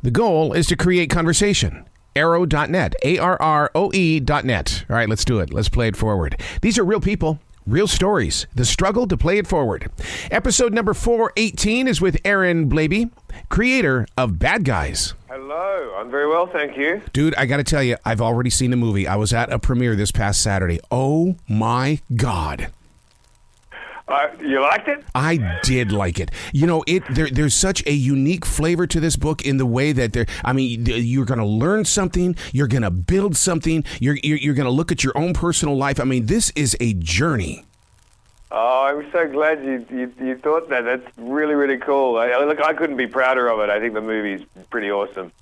The goal is to create conversation. Arrow.net, ARROE.net. All right, let's do it. Let's play it forward. These are real people, real stories, the struggle to play it forward. Episode number 418 is with Aaron Blabey, creator of Bad Guys. Hello, I'm very well, thank you. Dude, I got to tell you, I've already seen the movie. I was at a premiere this past Saturday. Oh my God. You liked it? I did like it. You know, there's such a unique flavor to this book in the way that you're going to learn something, you're going to build something, you're going to look at your own personal life. I mean, this is a journey. Oh, I'm so glad you thought that. That's really, really cool. I couldn't be prouder of it. I think the movie's pretty awesome.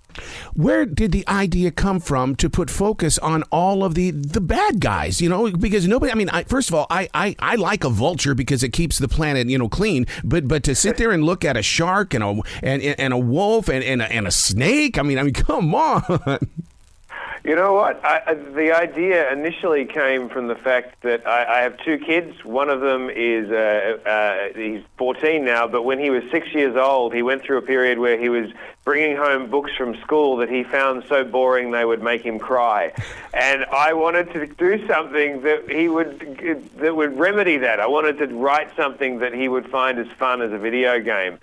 Where did the idea come from to put focus on all of the bad guys? You know, because nobody. I mean, first of all, I like a vulture because it keeps the planet, clean. But to sit there and look at a shark and a wolf and a snake. I mean, come on. You know what? The idea initially came from the fact that I have two kids. One of them is he's 14 now, but when he was 6 years old, he went through a period where he was bringing home books from school that he found so boring they would make him cry. And I wanted to do something that would remedy that. I wanted to write something that he would find as fun as a video game.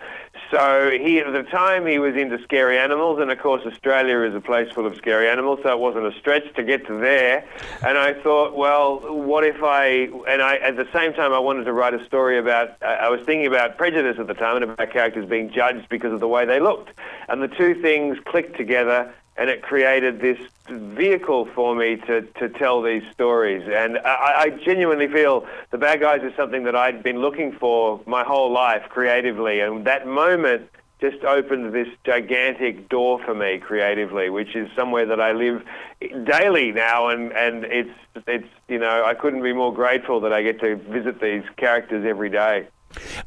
So at the time he was into scary animals, and of course Australia is a place full of scary animals, so it wasn't a stretch to get to there. And I thought, well, what if at the same time I wanted to write a story about, I was thinking about prejudice at the time and about characters being judged because of the way they looked. And the two things clicked together, and it created this vehicle for me to tell these stories. And I genuinely feel The Bad Guys is something that I'd been looking for my whole life creatively. And that moment just opened this gigantic door for me creatively, which is somewhere that I live daily now. And it's I couldn't be more grateful that I get to visit these characters every day.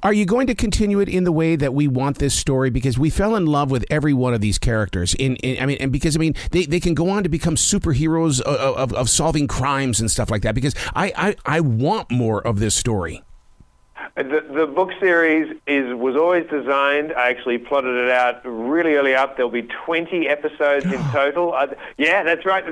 Are you going to continue it in the way that we want this story? Because we fell in love with every one of these characters. Because they can go on to become superheroes of solving crimes and stuff like that. Because I want more of this story. The book series was always designed. I actually plotted it out really early up. There'll be 20 episodes in total. Yeah, that's right.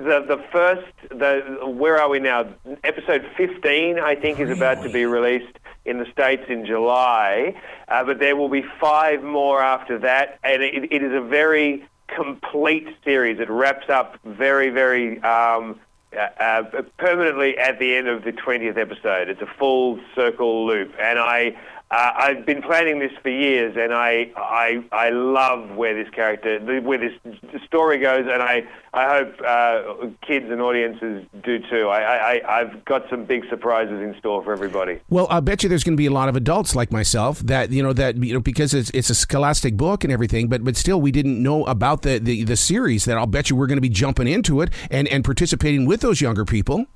Where are we now? Episode 15, I think, is about to be released in the States in July, but there will be 5 more after that, and it is a very complete series. It wraps up very, very permanently at the end of the 20th episode. It's a full circle loop, and I've been planning this for years, and I love where this story goes, and I hope kids and audiences do too. I've got some big surprises in store for everybody. Well, I bet you there's going to be a lot of adults like myself that because it's a scholastic book and everything, but still we didn't know about the series. That I'll bet you we're going to be jumping into it and participating with those younger people.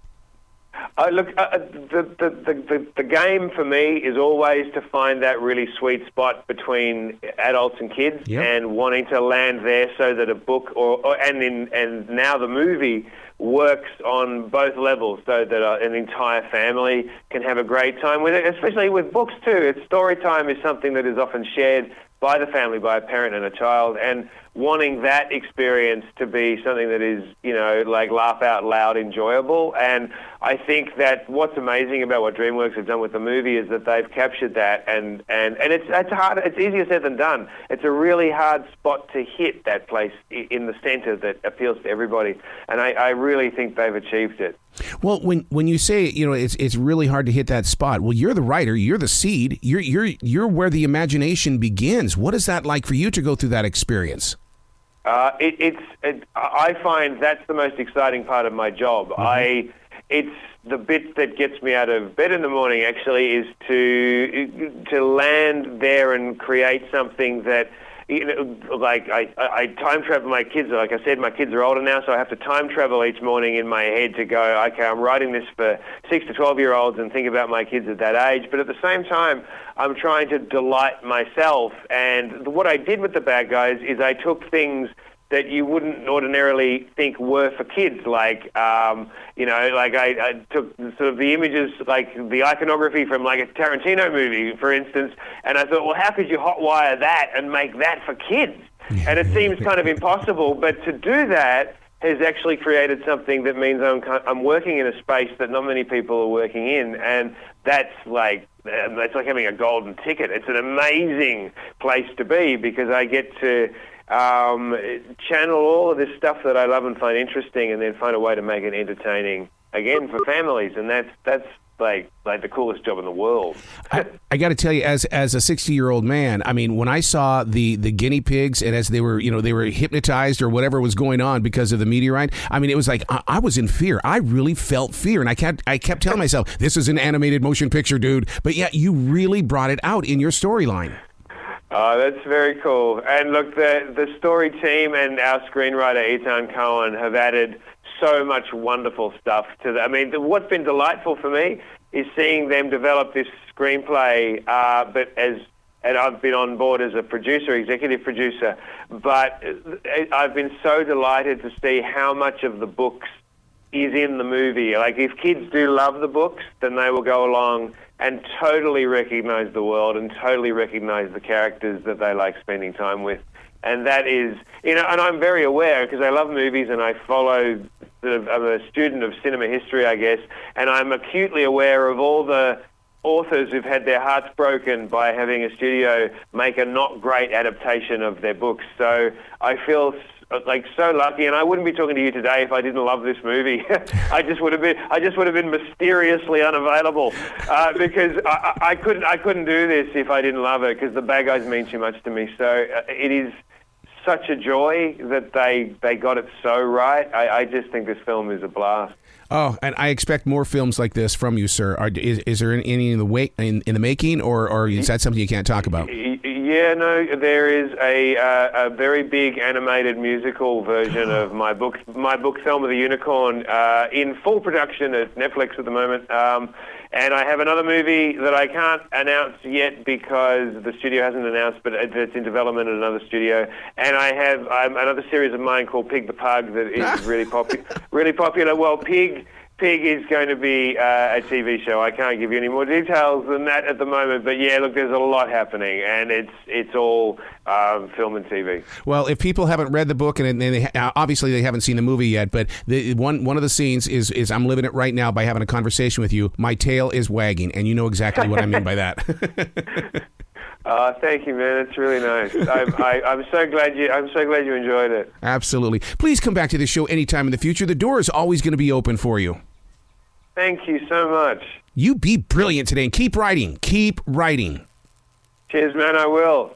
Look, the game for me is always to find that really sweet spot between adults and kids, yep, and wanting to land there so that a book and now the movie works on both levels, so that an entire family can have a great time with it, especially with books too. Story time is something that is often shared by the family, by a parent and a child, and wanting that experience to be something that is, like laugh out loud enjoyable. And I think that what's amazing about what Dreamworks have done with the movie is that they've captured that, and it's hard. It's easier said than done. It's a really hard spot to hit, that place in the center that appeals to everybody, and I really think they've achieved it. Well, when you say it's really hard to hit that spot, well, you're the writer, you're the seed, you're where the imagination begins. What is that like for you to go through that experience? I find that's the most exciting part of my job. Mm-hmm. It's the bit that gets me out of bed in the morning, actually, is to land there and create something that, like I time travel my kids. Like I said, my kids are older now, so I have to time travel each morning in my head to go, okay, I'm writing this for 6 to 12-year-olds and think about my kids at that age. But at the same time, I'm trying to delight myself. And what I did with The Bad Guys is I took things that you wouldn't ordinarily think were for kids, like I took sort of the images, like the iconography from like a Tarantino movie, for instance, and I thought, well, how could you hotwire that and make that for kids? And it seems kind of impossible, but to do that has actually created something that means I'm working in a space that not many people are working in, and that's like having a golden ticket. It's an amazing place to be because I get to channel all of this stuff that I love and find interesting, and then find a way to make it entertaining again for families, and that's like the coolest job in the world. I got to tell you, as a 60-year-old man, I mean, when I saw the guinea pigs and as they were hypnotized or whatever was going on because of the meteorite, I mean, it was like I was in fear. I really felt fear, and I kept telling myself, this is an animated motion picture, dude. But yeah, you really brought it out in your storyline. Oh, that's very cool. And look, the story team and our screenwriter, Ethan Cohen, have added so much wonderful stuff to that. I mean, what's been delightful for me is seeing them develop this screenplay, and I've been on board as a producer, executive producer, but I've been so delighted to see how much of the books is in the movie. Like, if kids do love the books, then they will go along and totally recognize the world and totally recognize the characters that they like spending time with. And that is, and I'm very aware because I love movies and I follow, I'm a student of cinema history, I guess, and I'm acutely aware of all the authors who've had their hearts broken by having a studio make a not great adaptation of their books. So I feel like so lucky, and I wouldn't be talking to you today if I didn't love this movie. I just would have been mysteriously unavailable because I couldn't do this if I didn't love it, because the bad guys mean too much to me. So it is such a joy that they got it so right. I just think this film is a blast. Oh, and I expect more films like this from you, sir. Is there any in the making, or is that something you can't talk about? Yeah, no, there is a very big animated musical version of my book, Thelma the Unicorn, in full production at Netflix at the moment. And I have another movie that I can't announce yet because the studio hasn't announced, but it's in development at another studio. And I have another series of mine called Pig the Pug that is really popular. Well, Pig is going to be a TV show. I can't give you any more details than that at the moment. But yeah, look, there's a lot happening, and it's all film and TV. Well, if people haven't read the book, and obviously they haven't seen the movie yet, but one of the scenes is I'm living it right now by having a conversation with you. My tail is wagging, and you know exactly what I mean by that. Thank you, man. It's really nice. I'm so glad you enjoyed it. Absolutely. Please come back to this show anytime in the future. The door is always going to be open for you. Thank you so much. You be brilliant today, and keep writing. Keep writing. Cheers, man. I will.